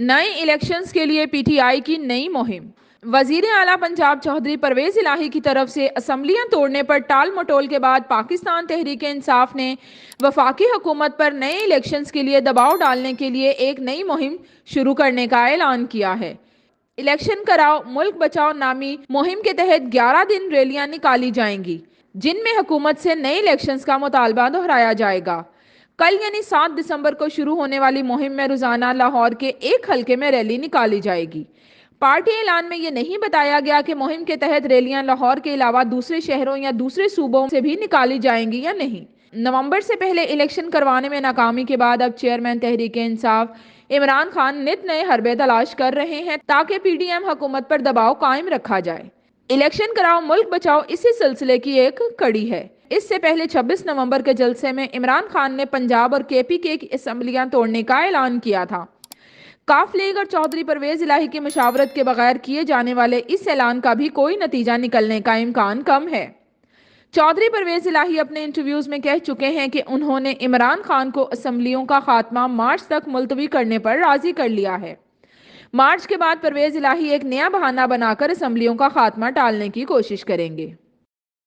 نئے الیکشنز کے لیے پی ٹی آئی کی نئی مہم۔ وزیر اعلیٰ پنجاب چودھری پرویز الہی کی طرف سے اسمبلیاں توڑنے پر ٹال مٹول کے بعد پاکستان تحریک انصاف نے وفاقی حکومت پر نئے الیکشنز کے لیے دباؤ ڈالنے کے لیے ایک نئی مہم شروع کرنے کا اعلان کیا ہے۔ الیکشن کراؤ ملک بچاؤ نامی مہم کے تحت 11 دن ریلیاں نکالی جائیں گی، جن میں حکومت سے نئے الیکشنز کا مطالبہ دہرایا جائے گا۔ کل یعنی 7 دسمبر کو شروع ہونے والی مہم میں روزانہ لاہور کے ایک حلقے میں ریلی نکالی جائے گی۔ پارٹی اعلان میں یہ نہیں بتایا گیا کہ مہم کے تحت ریلیاں لاہور کے علاوہ دوسرے شہروں یا دوسرے صوبوں سے بھی نکالی جائیں گی یا نہیں۔ نومبر سے پہلے الیکشن کروانے میں ناکامی کے بعد اب چیئرمین تحریک انصاف عمران خان نت نئے حربے تلاش کر رہے ہیں تاکہ پی ڈی ایم حکومت پر دباؤ قائم رکھا جائے۔ الیکشن کراؤ ملک بچاؤ اسی سلسلے کی ایک کڑی ہے۔ اس سے پہلے 26 نومبر کے جلسے میں عمران خان نے پنجاب اور کے پی کے اسمبلیاں توڑنے کا اعلان کیا تھا۔ ق لیگ اور چودھری پرویز الہی کی مشاورت کے بغیر کیے جانے والے اس اعلان کا بھی کوئی نتیجہ نکلنے کا امکان کم ہے۔ چودھری پرویز الہی اپنے انٹرویوز میں کہہ چکے ہیں کہ انہوں نے عمران خان کو اسمبلیوں کا خاتمہ مارچ تک ملتوی کرنے پر راضی کر لیا ہے۔ مارچ کے بعد پرویز الہی ایک نیا بہانہ بنا کر اسمبلیوں کا خاتمہ ٹالنے کی کوشش کریں گے۔